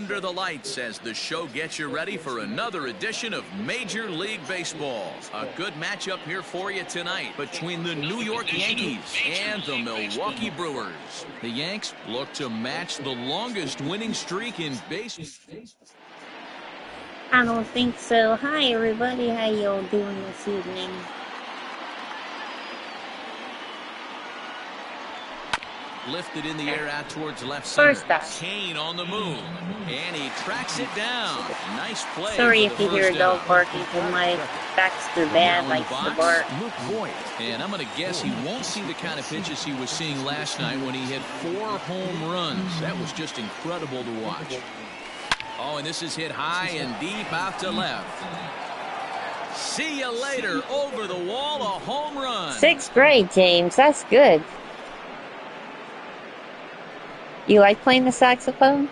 under the lights as the show gets you ready for another edition of Major League Baseball. A good matchup here for you tonight between the New York Yankees and the Milwaukee Brewers. The Yanks look to match the longest winning streak in baseball. I don't think so. Hi everybody, how y'all doing this evening? Lifted in the air out towards left center. First up. Kane on the move. And he tracks it down. Nice play. Sorry if you hear a dog barking, because my Baxter Bad likes to bark. And I'm going to guess he won't see the kind of pitches he was seeing last night when he hit 4 home runs. That was just incredible to watch. Oh, and this is hit high and deep out to left. See you later. Over the wall, a home run. 6th grade, James. That's good. You like playing the saxophone?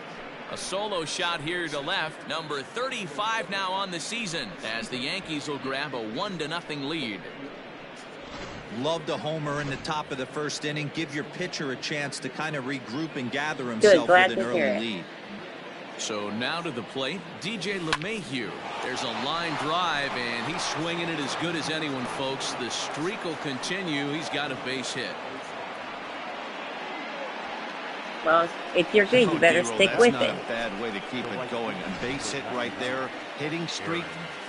A solo shot here to left. Number 35 now on the season as the Yankees will grab a 1-0 lead. Loved a homer in the top of the first inning. Give your pitcher a chance to kind of regroup and gather himself with an early lead. So now to the plate, DJ LeMahieu. There's a line drive, and he's swinging it as good as anyone, folks. The streak will continue. He's got a base hit. Well, if you're good, you better stick with it. That's not a bad way to keep it going. A base hit right there. Hitting streak,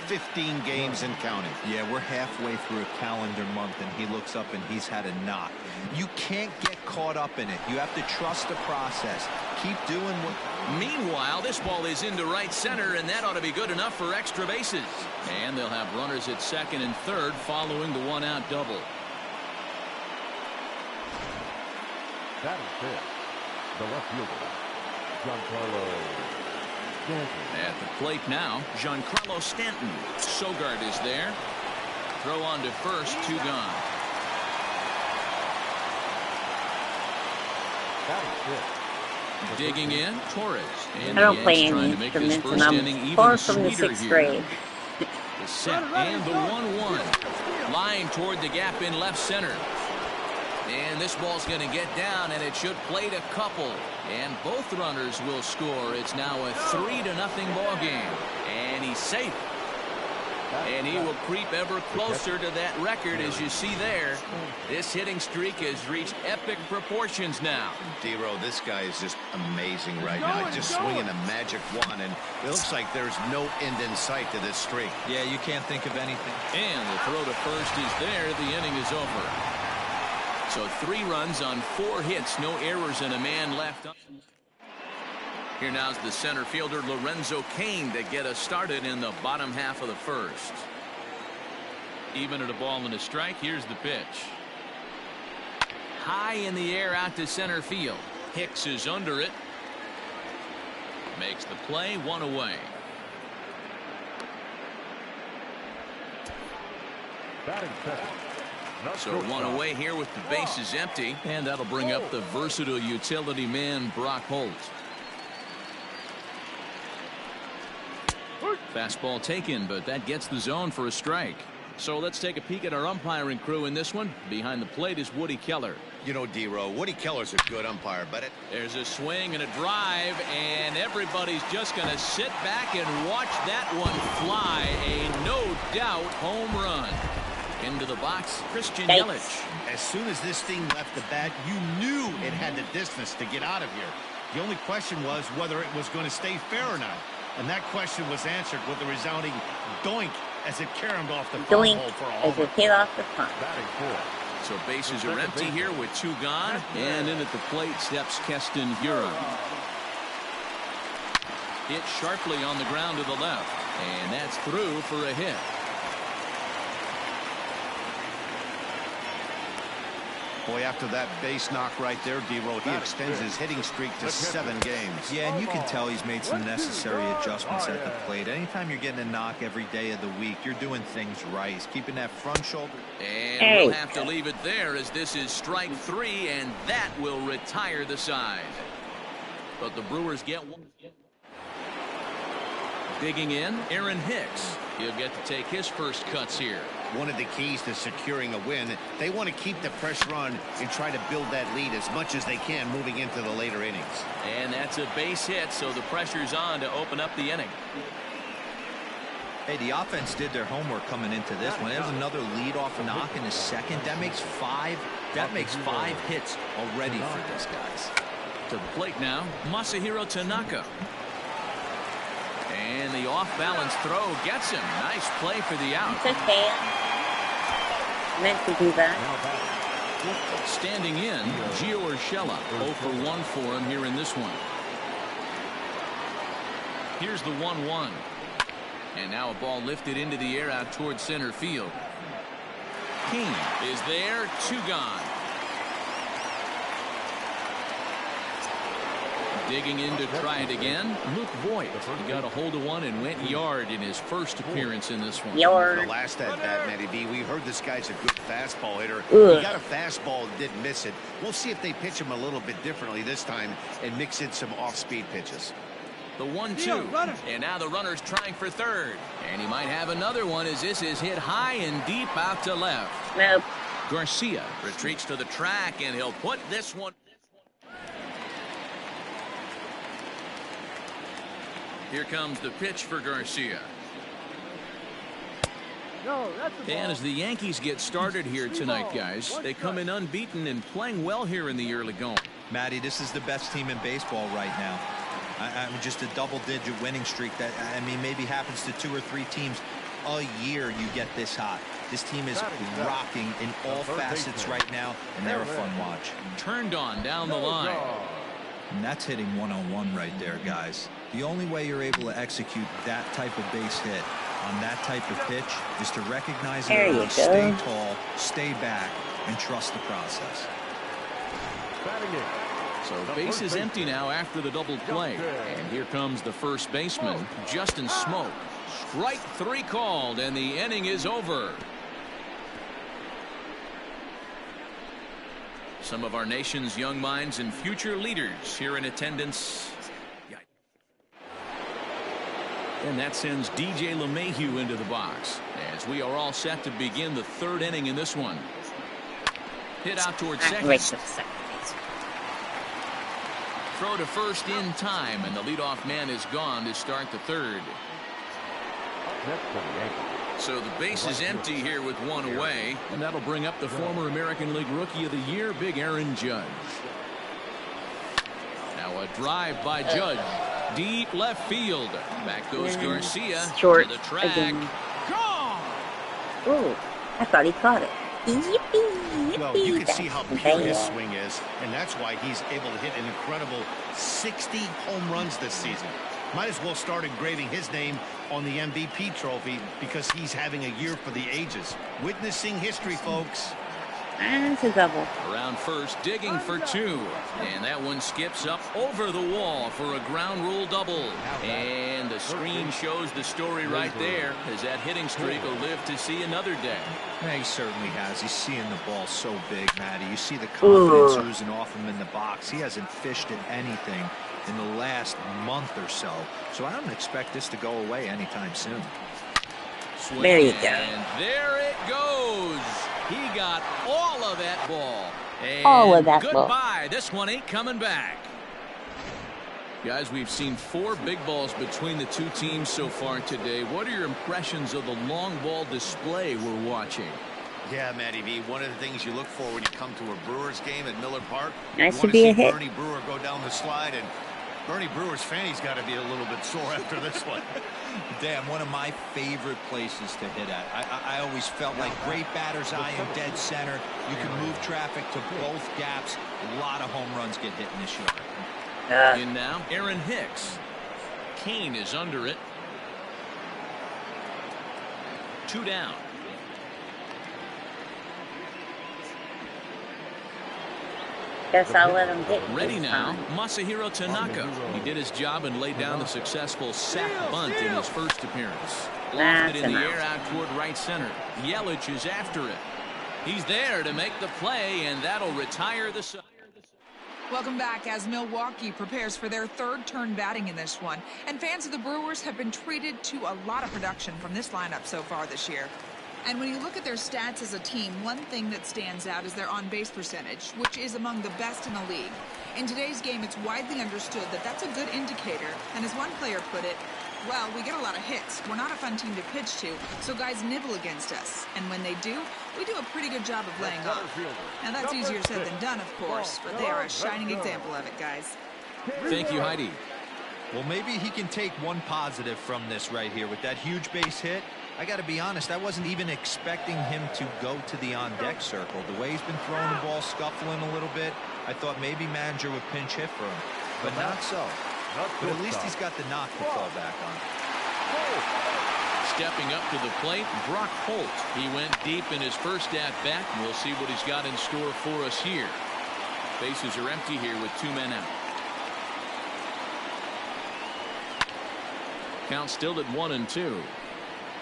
15 games and counting. Yeah, we're halfway through a calendar month, and he looks up and he's had a knock. You can't get caught up in it. You have to trust the process. Keep doing what... Meanwhile, this ball is into right center, and that ought to be good enough for extra bases. And they'll have runners at second and third following the one-out double. That is it. The left fielder, Giancarlo Stanton. At the plate now, Giancarlo Stanton. Sogard is there. Throw on to first, 2 gone. Digging in, Torres. And I don't play any instruments, and I'm far from the 6th grade. The set and the 1-1. Line toward the gap in left center. And this ball's going to get down, and it should plate a couple. And both runners will score. It's now a 3-0 ball game. And he's safe. And he will creep ever closer to that record, as you see there. This hitting streak has reached epic proportions now. D-Row, this guy is just amazing right now. He's just swinging a magic wand, and it looks like there's no end in sight to this streak. Yeah, you can't think of anything. And the throw to first is there. The inning is over. So 3 runs on 4 hits, no errors, and a man left. Here now's the center fielder Lorenzo Cain to get us started in the bottom half of the first. Even at a ball and a strike, here's the pitch. High in the air out to center field. Hicks is under it. Makes the play, 1 away. Batting second. So 1 away here with the bases empty, and that'll bring up the versatile utility man Brock Holt. Fastball taken, but that gets the zone for a strike. So let's take a peek at our umpiring crew in this one. Behind the plate is Woody Keller. You know, D-Row, Woody Keller's a good umpire, but there's a swing and a drive, and everybody's just going to sit back and watch that one fly. A no-doubt home run. Into the box, Christian Yelich. As soon as this thing left the bat, you knew it had the distance to get out of here. The only question was whether it was going to stay fair or not. And that question was answered with a resounding doink as it caromed off the foul hole for a home run. As it hit off the front. So bases are empty here with 2 gone. And in at the plate steps Keston Hiura. Hit sharply on the ground to the left. And that's through for a hit. Boy, after that base knock right there, D-Row, he extends his hitting streak to 7 games. Yeah, and you can tell he's made some necessary adjustments at the plate. Anytime you're getting a knock every day of the week, you're doing things right. He's keeping that front shoulder. And we'll have to leave it there, as this is strike 3, and that will retire the side. But the Brewers get one. Digging in, Aaron Hicks. He'll get to take his first cuts here. one of the keys to securing a win. They want to keep the pressure on and try to build that lead as much as they can moving into the later innings. And that's a base hit, so the pressure's on to open up the inning. Hey, the offense did their homework coming into this one. There's another leadoff knock in the second. That makes five hits already for this, guys. To the plate now, Masahiro Tanaka. And the off-balance throw gets him. Nice play for the out. It's okay. Meant to do that. Standing in, Gio Urshela. 0 for 1 for him here in this one. Here's the 1-1. And now a ball lifted into the air out towards center field. King is there, 2 gone. Digging in to try it again, Luke Voigt. He got a hold of one and went yard in his first appearance in this one. Yard. The last at bat, Matty B, we heard this guy's a good fastball hitter. Ugh. He got a fastball and didn't miss it. We'll see if they pitch him a little bit differently this time and mix in some off-speed pitches. The 1-2, and now the runner's trying for third. And he might have another one as this is hit high and deep out to left. Nope. Garcia retreats to the track, and he'll put this one. Here comes the pitch for Garcia. And as the Yankees get started here tonight, guys, they come in unbeaten and playing well here in the early going. Matty, this is the best team in baseball right now. I'm just a double-digit winning streak that, I mean, maybe happens to 2 or 3 teams a year you get this hot. This team is rocking in all facets right now, and they're a fun watch. Turned on down the line. And that's hitting 1-on-1 right there, guys. The only way you're able to execute that type of base hit on that type of pitch is to recognize it early, stay tall, stay back, and trust the process. So base is empty now after the double play. And here comes the first baseman, Justin Smoak. Strike 3 called, and the inning is over. Some of our nation's young minds and future leaders here in attendance. And that sends DJ LeMahieu into the box as we are all set to begin the 3rd inning in this one. Hit out towards second. Throw to first in time, and the leadoff man is gone to start the 3rd. So the base is empty here with 1 away, and that'll bring up the former American League Rookie of the Year, Big Aaron Judge. Now a drive by Judge. Deep left field. Back goes Garcia Short to the track. Again. Gone! Ooh, I thought he caught it. Yippee, Well, you can see how pure his swing is, and that's why he's able to hit an incredible 60 home runs this season. Might as well start engraving his name on the MVP trophy because he's having a year for the ages. Witnessing history, folks. And it's a double. Around first, digging for 2. And that one skips up over the wall for a ground rule double. And the screen shows the story right there, as that hitting streak will live to see another day. Yeah, he certainly has. He's seeing the ball so big, Matty. You see the confidence oozing off him in the box. He hasn't fished at anything in the last month or so. So I don't expect this to go away anytime soon. Swing, there you go. And there it goes. He got all of that ball. And all of that goodbye. This one ain't coming back. Guys, we've seen 4 big balls between the 2 teams so far today. What are your impressions of the long ball display we're watching? Yeah, Matty B, one of the things you look for when you come to a Brewers game at Miller Park, nice you to want be to a see hit. Bernie Brewer go down the slide, and Bernie Brewer's fanny's got to be a little bit sore after this one. Damn, one of my favorite places to hit at. I always felt like great batter's eye in dead center. You can move traffic to both gaps. A lot of home runs get hit in this yard. In now, Aaron Hicks. Kane is under it. 2 down. Guess I'll let him hit. Ready now, Masahiro Tanaka. He did his job and laid down the successful sac bunt in his first appearance. Lofted in the air out toward right center. Yelich is after it. He's there to make the play, and that'll retire the side. Welcome back as Milwaukee prepares for their 3rd turn batting in this one. And fans of the Brewers have been treated to a lot of production from this lineup so far this year. And when you look at their stats as a team, one thing that stands out is their on-base percentage, which is among the best in the league. In today's game, it's widely understood that that's a good indicator, and as one player put it, well, we get a lot of hits. We're not a fun team to pitch to, so guys nibble against us. And when they do, we do a pretty good job of laying off. Now, that's easier said than done, of course, but they are a shining example of it, guys. Thank you, Heidi. Well, maybe he can take one positive from this right here with that huge base hit. I got to be honest, I wasn't even expecting him to go to the on-deck circle. The way he's been throwing the ball, scuffling a little bit, I thought maybe manager would pinch hit for him, but not so. But at least he's got the knock to fall back on. Stepping up to the plate, Brock Holt. He went deep in his first at-bat, and we'll see what he's got in store for us here. Bases are empty here with 2 men out. Count still at 1-2.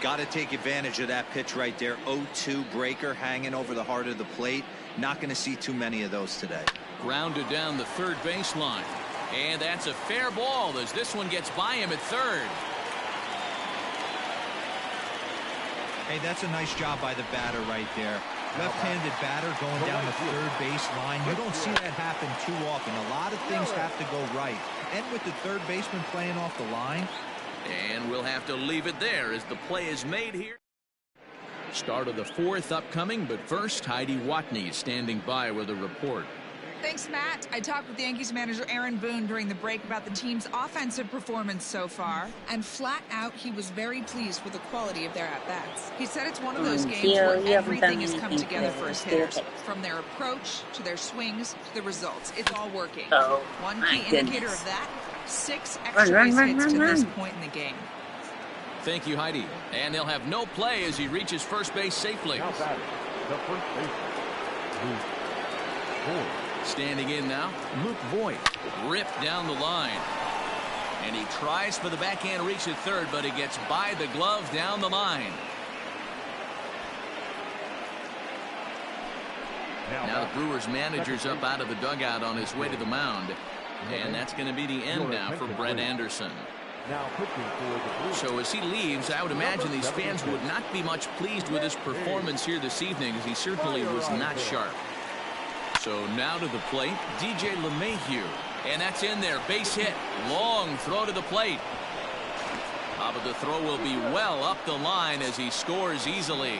Got to take advantage of that pitch right there. 0-2 breaker hanging over the heart of the plate. Not going to see too many of those today. Grounded down the third baseline. And that's a fair ball as this one gets by him at third. Hey, that's a nice job by the batter right there. Left-handed batter going down the third base line. You don't see that happen too often. A lot of things have to go right. And with the third baseman playing off the line. And we'll have to leave it there as the play is made here. Start of the fourth upcoming, but first, Heidi Watney is standing by with a report. Thanks, Matt. I talked with Yankees manager Aaron Boone during the break about the team's offensive performance so far, and flat out, he was very pleased with the quality of their at-bats. He said it's one of those games where everything has come together for his hitters, from their approach to their swings to the results. It's all working. One key indicator of that, 6 extra base hits to this point in the game. Thank you, Heidi. And they'll have no play as he reaches first base safely. Now batting, the first baseman, Luke Voit. Standing in now, Luke Voit. Ripped down the line. And he tries for the backhand reach at third, but he gets by the glove down the line. Now the Brewers manager's up out of the dugout on his way to the mound. And that's going to be the end now for Brett Anderson. So as he leaves, I would imagine these fans would not be much pleased with his performance here this evening, as he certainly was not sharp. So now to the plate, DJ LeMahieu. And that's in there. Base hit. Long throw to the plate. But the throw will be well up the line as he scores easily.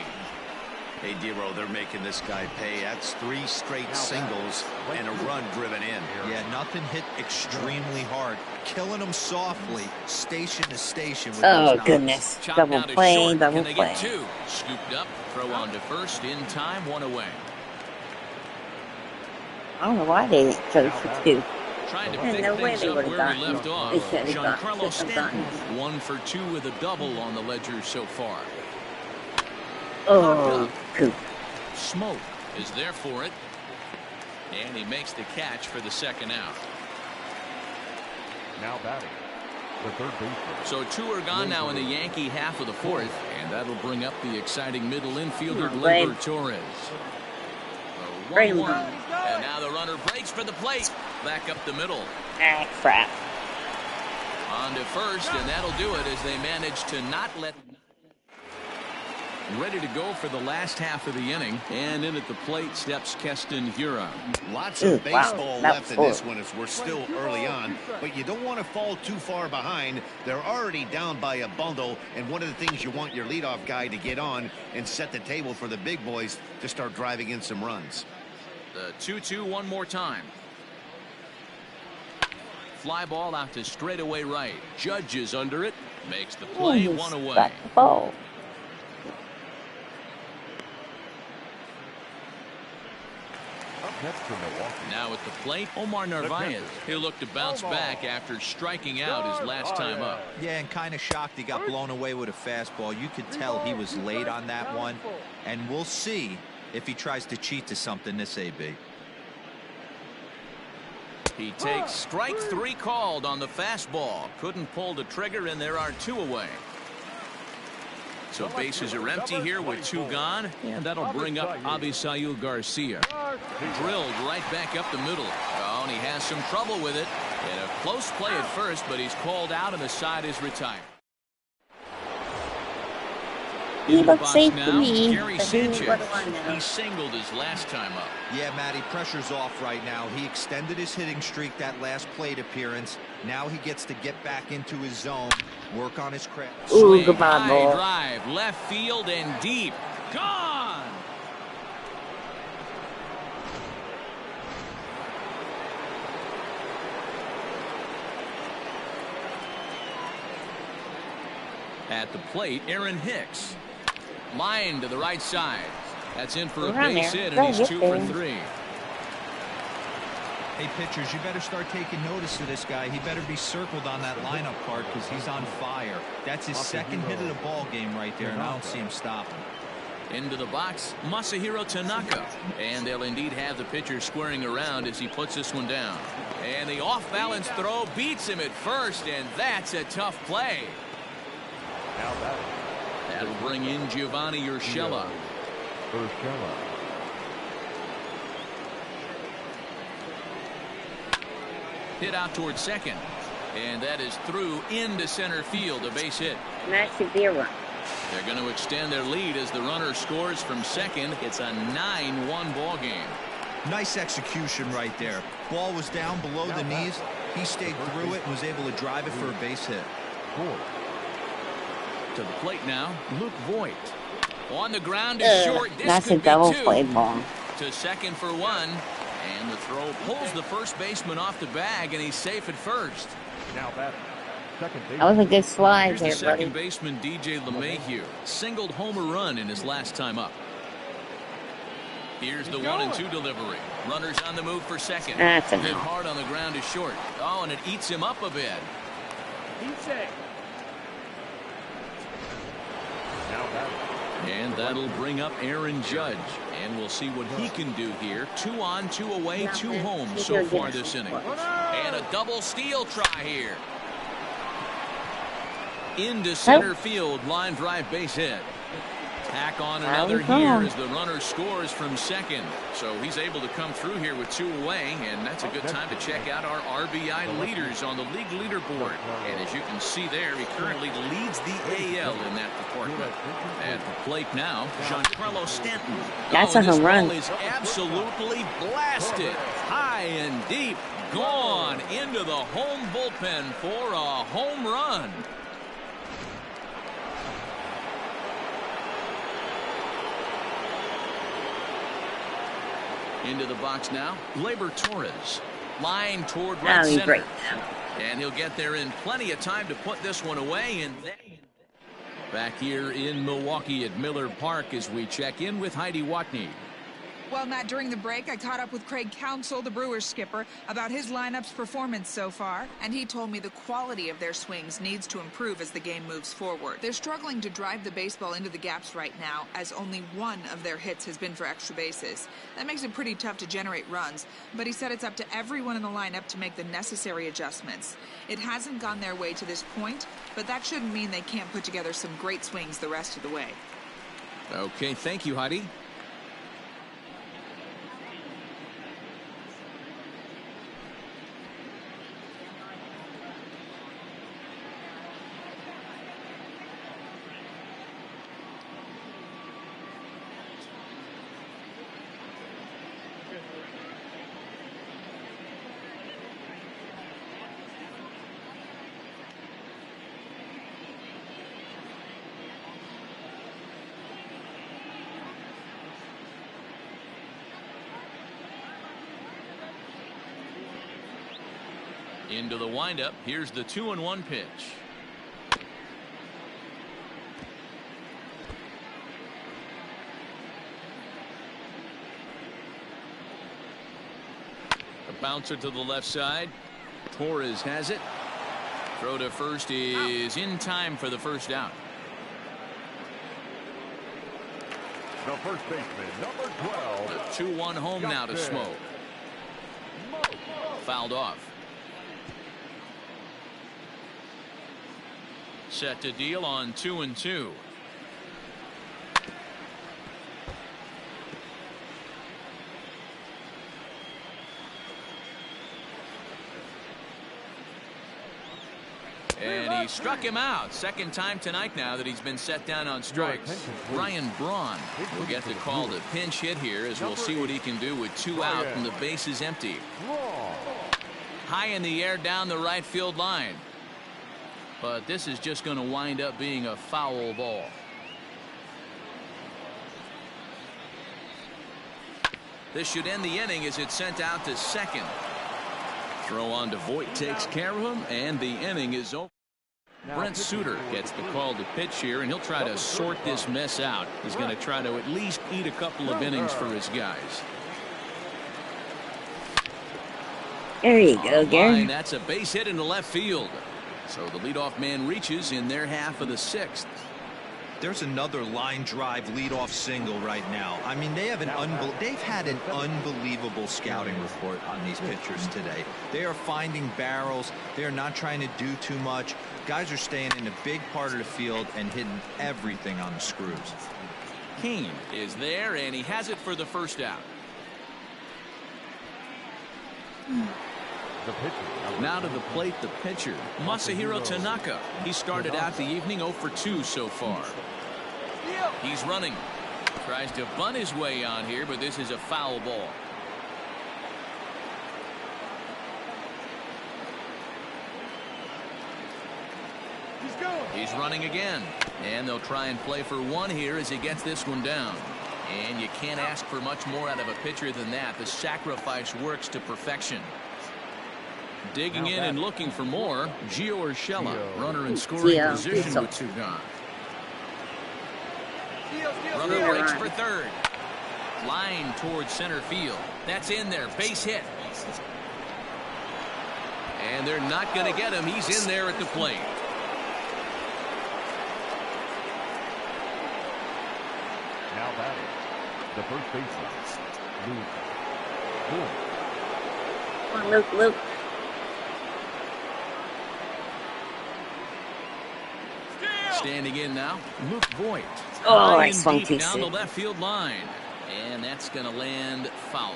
Hey, Dero, they're making this guy pay. That's 3 straight singles and a run driven in. Yeah, nothing hit extremely hard. Killing them softly, station to station. With oh, goodness. Double play, double play. Get 2. Scooped up, throw on to first, in time, 1 away. I don't know why they didn't go for 2. Trying to pick things up where we left off. Giancarlo Stanton, 1 for 2 with a double on the ledger so far. Oh, Coop. Smoke is there for it. And he makes the catch for the second out. Now batting, the third baseman. So 2 are gone now in the Yankee half of the fourth. And that'll bring up the exciting middle infielder, Gleyber Torres. 1-1. And now the runner breaks for the plate. Back up the middle. Ah, crap. On to first, and that'll do it as they manage to not let... Ready to go for the last half of the inning, and in at the plate steps Keston Hiura. Lots of baseball left in this one as we're still early on, but you don't want to fall too far behind. They're already down by a bundle, and one of the things you want your leadoff guy to get on and set the table for the big boys to start driving in some runs. The 2-2 one more time. Fly ball out to straightaway right. Judge is under it. Makes the play, 1 away. Next to Milwaukee. Now at the plate, Omar Narvaez. He'll look to bounce back after striking out his last time up. Yeah, and kind of shocked he got blown away with a fastball. You could tell he was late on that one. And we'll see if he tries to cheat to something this AB. He takes strike 3 called on the fastball. Couldn't pull the trigger, and there are 2 away. So bases are empty here with 2 gone, and that'll bring up Avisail Garcia. Drilled right back up the middle. Oh, and he has some trouble with it. And a close play at first, but he's called out and the side is retired. He In the looks box safe now, to me. Gary But who Sanchez. what do I know? He singled his last time up. Yeah, Matty, pressure's off right now. He extended his hitting streak that last plate appearance. Now he gets to get back into his zone, work on his craft. Ooh, Swing, goodbye, high ball. drive, left field and deep. Gone! At the plate, Aaron Hicks. Line to the right side. That's in for a Around base there. hit, Go and he's get 2 there. for 3. Hey, pitchers, you better start taking notice of this guy. He better be circled on that lineup card because he's on fire. That's his second hit of the ball game right there, and I don't see him stopping. Into the box, Masahiro Tanaka. And they'll indeed have the pitcher squaring around as he puts this one down. And the off-balance throw beats him at first, and that's a tough play. Now that That'll bring in Giovanni Urshela. Urshela. Hit out towards second. And that is through into center field, a base hit. And that should be a run. They're going to extend their lead as the runner scores from second. It's a 9-1 ball game. Nice execution right there. Ball was down below the knees. He stayed through it and was able to drive it for a base hit. To the plate now, Luke Voigt. On the ground is short. This That's a could be double 2. play ball. To second for 1. And the throw pulls the first baseman off the bag, and he's safe at first. Now that second base. That was a good slide Here's the there, buddy. second baseman, DJ LeMahieu. Singled homer run in his last time up. Here's the 1-2 delivery. Runners on the move for second. That's Hit enough. hard on the ground is short. Oh, and it eats him up a bit. Now that And that'll bring up Aaron Judge. And we'll see what he can do here. 2 on, 2 away, 2 home so far this inning. And a double steal try here. Into center field, line drive base hit. Tack on another here as the runner scores from second. So he's able to come through here with 2 away, and that's a good time to check out our RBI leaders on the league leaderboard. And as you can see there, he currently leads the AL in that department. At the plate now, Giancarlo Stanton. That's a this home run. ball is absolutely blasted. High and deep. Gone into the home bullpen for a home run. Into the box now, Gleyber Torres. Line toward right That'll be center. great. And he'll get there in plenty of time to put this one away. And back here in Milwaukee at Miller Park as we check in with Heidi Watney. Well, Matt, during the break, I caught up with Craig Counsell, the Brewers skipper, about his lineup's performance so far, and he told me the quality of their swings needs to improve as the game moves forward. They're struggling to drive the baseball into the gaps right now, as only 1 of their hits has been for extra bases. That makes it pretty tough to generate runs, but he said it's up to everyone in the lineup to make the necessary adjustments. It hasn't gone their way to this point, but that shouldn't mean they can't put together some great swings the rest of the way. Okay, thank you, Heidi. Into the windup. Here's the 2-1 pitch. A bouncer to the left side. Torres has it. Throw to first is in time for the first out. the first baseman, number 12. The 2-1 home now to Smoke. Fouled off. Set to deal on 2-2. And He struck him out. Second time tonight now that he's been set down on strikes. Brian Braun will get the call to pinch hit here, as we'll see what he can do with 2 out and the bases empty. High in the air down the right field line. But this is just going to wind up being a foul ball. This should end the inning as it's sent out to second. Throw on to Voit takes care of him, and the inning is over. Brent Suter gets the call to pitch here, and he'll try to sort this mess out. He's going to try to at least eat a couple of innings for his guys. There you go, Gary. That's a base hit into left field. So the leadoff man reaches in their half of the 6th. There's another line drive leadoff single right now. I mean, they've had an unbelievable scouting report on these pitchers today. They are finding barrels. They are not trying to do too much. Guys are staying in a big part of the field and hitting everything on the screws. Kane is there, and he has it for the first out. Now to the plate, the pitcher, Masahiro Tanaka. He started out the evening 0 for 2 so far. He's running. Tries to bunt his way on here, but this is a foul ball. He's running again. And they'll try and play for 1 here as he gets this one down. And you can't ask for much more out of a pitcher than that. The sacrifice works to perfection. Digging in and looking for more, Gio Urshela, runner in scoring position with 2 gone. Runner breaks for third. Line towards center field. That's in there. Base hit. And they're not going to get him. He's in there at the plate. Now batting, the first baseman, Luke. Come on, Luke. Standing in now, Luke Voit. Oh, I swung too down the soon. left field line. And that's going to land foul.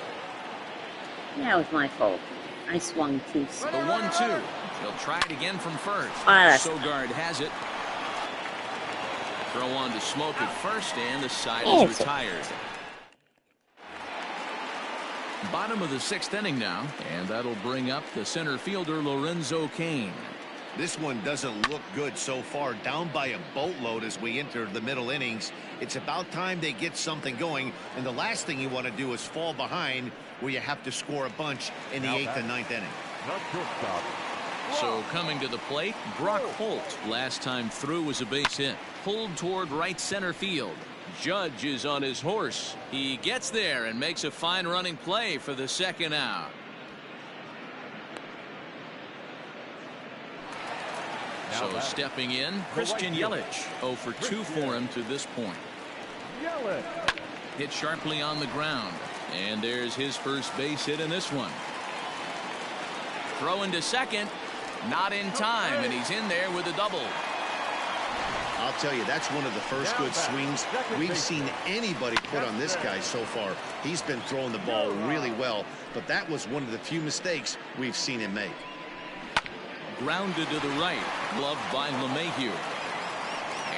That was my fault. I swung too soon. The 1-2. He'll try it again from first. Sogard has it. Throw on to Smoke at first, and the side is retired. Bottom of the 6th inning now, and that'll bring up the center fielder Lorenzo Cain. This one doesn't look good so far, down by a boatload as we enter the middle innings. It's about time they get something going, and the last thing you want to do is fall behind where you have to score a bunch in the 8th and 9th inning. So coming to the plate, Brock Holt. Last time through was a base hit. Pulled toward right center field. Judge is on his horse. He gets there and makes a fine running play for the 2nd out. So stepping in, Christian Yelich. 0 for 2 for him to this point. Hit sharply on the ground. And there's his first base hit in this one. Throw into second. Not in time, and he's in there with a double. I'll tell you, that's one of the first good swings we've seen anybody put on this guy so far. He's been throwing the ball really well, but that was one of the few mistakes we've seen him make. Grounded to the right, gloved by LeMahieu.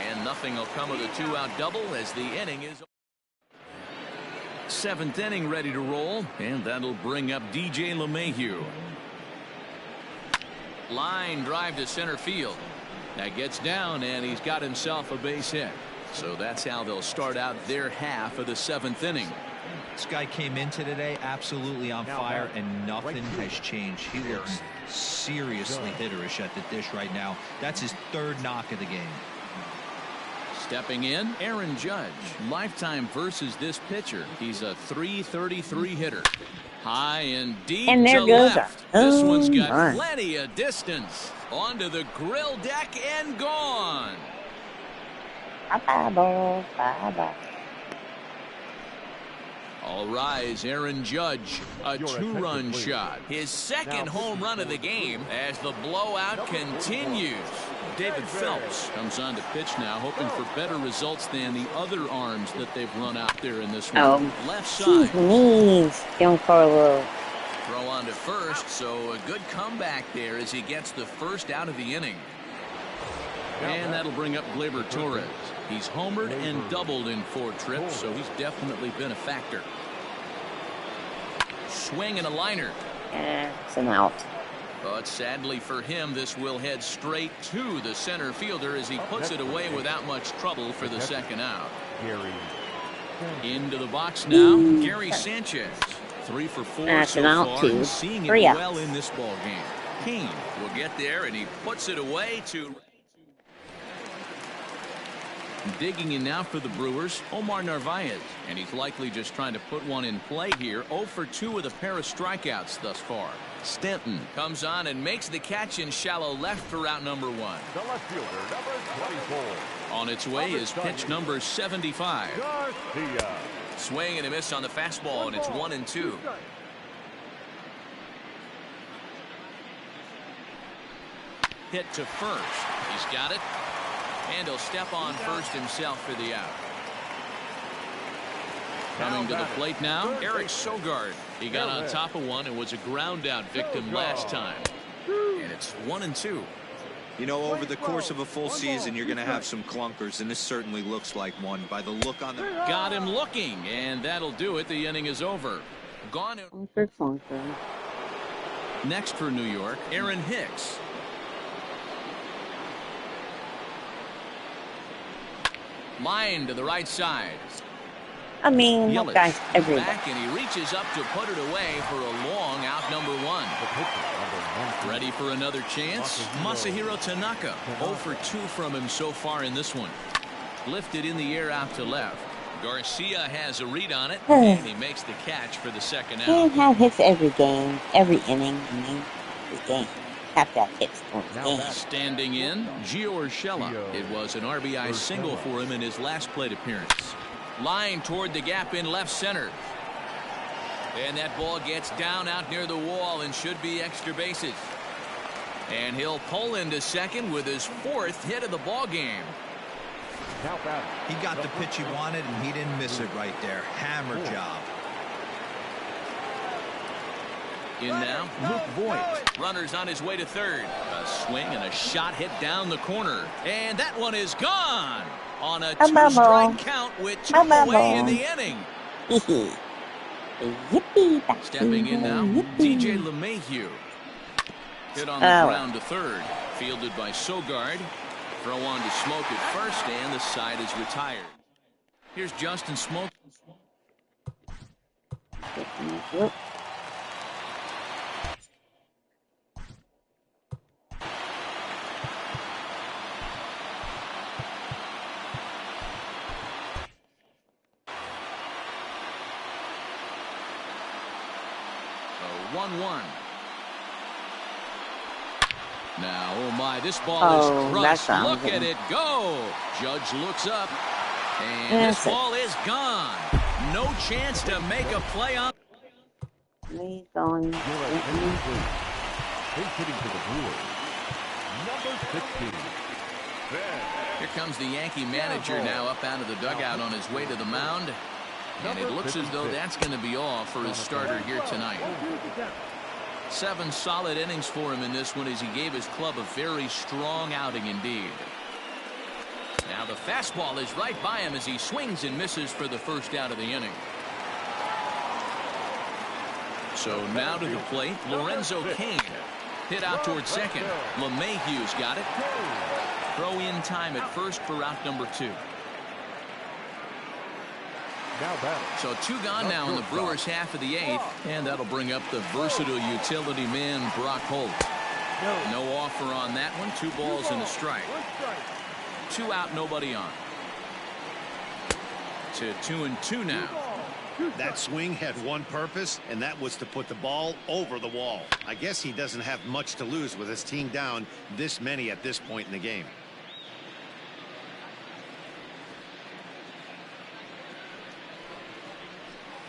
And nothing will come of the 2-out double as the inning is. 7th inning ready to roll, and that'll bring up DJ LeMahieu. Line drive to center field. That gets down, and he's got himself a base hit. So that's how they'll start out their half of the 7th inning. This guy came into today absolutely on fire, and nothing has changed. He looks seriously hitterish at the dish right now. That's his 3rd knock of the game. Stepping in, Aaron Judge. Lifetime versus this pitcher. He's a .333 hitter. High and deep and there to goes left. Our, this one's got plenty of distance. Onto the grill deck and gone. Bye-bye, ball. Bye-bye. All rise, Aaron Judge. A 2-run shot. His 2nd home run of the game as the blowout continues. David Phelps comes on to pitch now, hoping for better results than the other arms that they've run out there in this one. Left side. Going for a little. Throw on to first, so a good comeback there as he gets the 1st out of the inning. And that'll bring up Gleyber Torres. He's homered and doubled in 4 trips, so he's definitely been a factor. Swing and a liner. It's an out. But sadly for him, this will head straight to the center fielder as he puts it away without much trouble for the second out. Into the box now, Gary Sanchez. 3 for 4 That's so an out, far, too. and seeing it 3 outs. well in this ball game. Kane will get there, and he puts it away to... Digging in now for the Brewers, Omar Narvaez, and he's likely just trying to put one in play here. 0 for 2 with a pair of strikeouts thus far. Stanton comes on and makes the catch in shallow left for out number 1. The left fielder, number 24. On its way is pitch number 75. Garcia. Swing and a miss on the fastball, and it's 1-2. Hit to first. He's got it. And he'll step on first himself for the out. Coming to the plate now, Eric Sogard. He got on top of one and was a ground out victim last time. And it's 1-2. You know, over the course of a full season, you're going to have some clunkers, and this certainly looks like one by the look on the... Got him looking, and that'll do it. The inning is over. Gone. Next for New York, Aaron Hicks. Line to the right side. I mean, that guy's everywhere. Back, and he reaches up to put it away for a long out number 1. Ready for another chance? Masahiro Tanaka. 0 for 2 from him so far in this one. Lifted in the air out to left. Garcia has a read on it, and he makes the catch for the second out. Can't have hits every game, every inning. I mean, the game. Have to have hits for the game. Standing in, Gio Urshela. It was an RBI single for him in his last plate appearance. Line toward the gap in left center. And that ball gets down out near the wall and should be extra bases. And he'll pull into second with his 4th hit of the ball game. He got the pitch he wanted, and he didn't miss it right there. Hammer job. In now, Luke Voigt. Runners on his way to third. A swing and a shot hit down the corner. And that one is gone on a 2-strike count with 2 away in the inning. Stepping in now, DJ LeMahieu. Hit on the ground to third. Fielded by Sogard. Throw on to Smoke at first, and the side is retired. Here's Justin Smoke. A 1-1. Now, oh my, this ball is crushed. Look at it go. Judge looks up, and this ball is gone. No chance to make a play on. He's going. Hitting to the Brewers, number 16. Here comes the Yankee manager now up out of the dugout on his way to the mound. And it looks as though that's going to be all for his starter here tonight. 7 solid innings for him in this one as he gave his club a very strong outing indeed. Now the fastball is right by him as he swings and misses for the first out of the inning. So now to the plate, Lorenzo Cain. Hit out towards second. LeMahieu's got it. Throw in time at first for out number 2. So 2 gone now in the Brewers half of the 8th, and that'll bring up the versatile utility man Brock Holt. No offer on that one. 2 balls and a strike. 2 out, nobody on. To 2-2 now. That swing had one purpose, and that was to put the ball over the wall. I guess he doesn't have much to lose with his team down this many at this point in the game.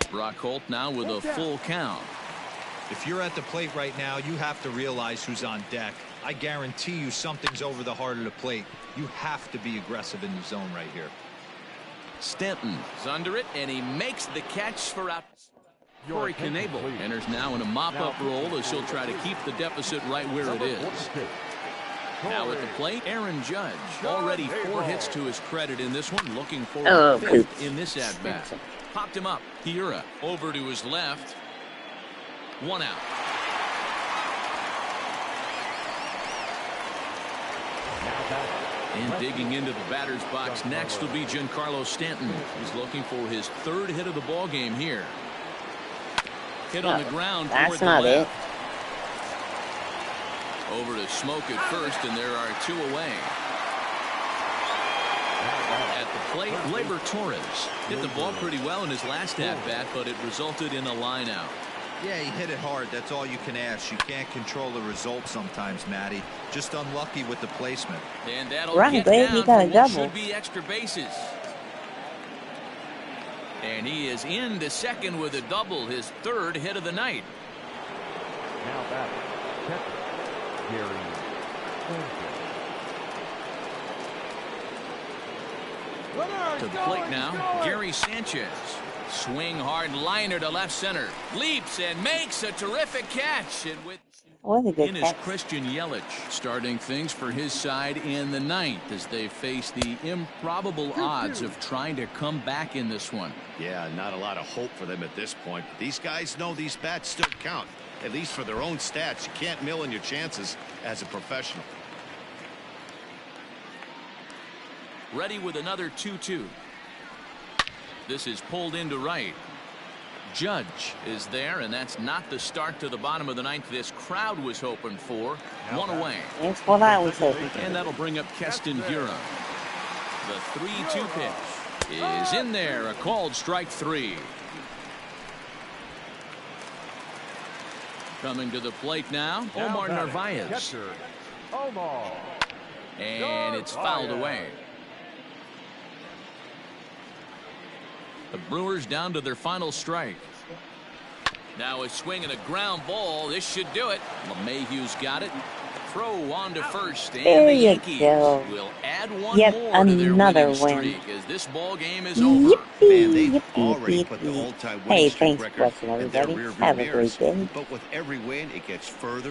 Brock Holt now with a full count. If you're at the plate right now, you have to realize who's on deck. I guarantee you something's over the heart of the plate. You have to be aggressive in the zone right here. Stanton is under it, and he makes the catch for out. Corey Knebel enters now in a mop-up role as he'll try to keep the deficit right where it is. Now at the plate, Aaron Judge. Already 4 hits to his credit in this one. Looking for Oh, a 5th poops. in this at-bat. Popped him up. Hiura over to his left. 1 out. And digging into the batter's box next will be Giancarlo Stanton. He's looking for his 3rd hit of the ball game here. Hit on the ground. That's not it. Over to Smoke at first, and there are 2 away. At the plate, Gleyber Torres hit the ball pretty well in his last at-bat, but it resulted in a line out. Yeah, he hit it hard. That's all you can ask. You can't control the result sometimes, Matty. Just unlucky with the placement. And that'll Right, get Gleyber, he down got for a what double. should be extra bases. And he is into second with a double, his 3rd hit of the night. Now back, catcher, Gary Sanchez. To the plate now, Gary Sanchez. Swing hard liner to left center. Leaps and makes a terrific catch. And with What a good in is catch. Christian Yelich, starting things for his side in the 9th as they face the improbable odds of trying to come back in this one. Yeah, not a lot of hope for them at this point. But these guys know these bats still count, at least for their own stats. You can't mill in your chances as a professional. Ready with another 2-2. This is pulled into right. Judge is there, and that's not the start to the bottom of the 9th this crowd was hoping for. 1 away. That's what I was hoping for. And that'll bring up Keston Hiura. The 3-2 pitch is in there, a called strike 3. Coming to the plate now, Omar Narvaez. Catcher, Omar. And it's fouled away. The Brewers down to their final strike. Now a swing and a ground ball. This should do it. LeMahieu's got it. Throw on to first, and There the you Yankees go. will add one Yet more to their another winning win. streak as this ball game is over. Man, they've Yippee, already yippee, put the yippee. all-time Hey, winning streak thanks for record watching, in their everybody. rearview Have a mirrors. great day. But with every win, it gets further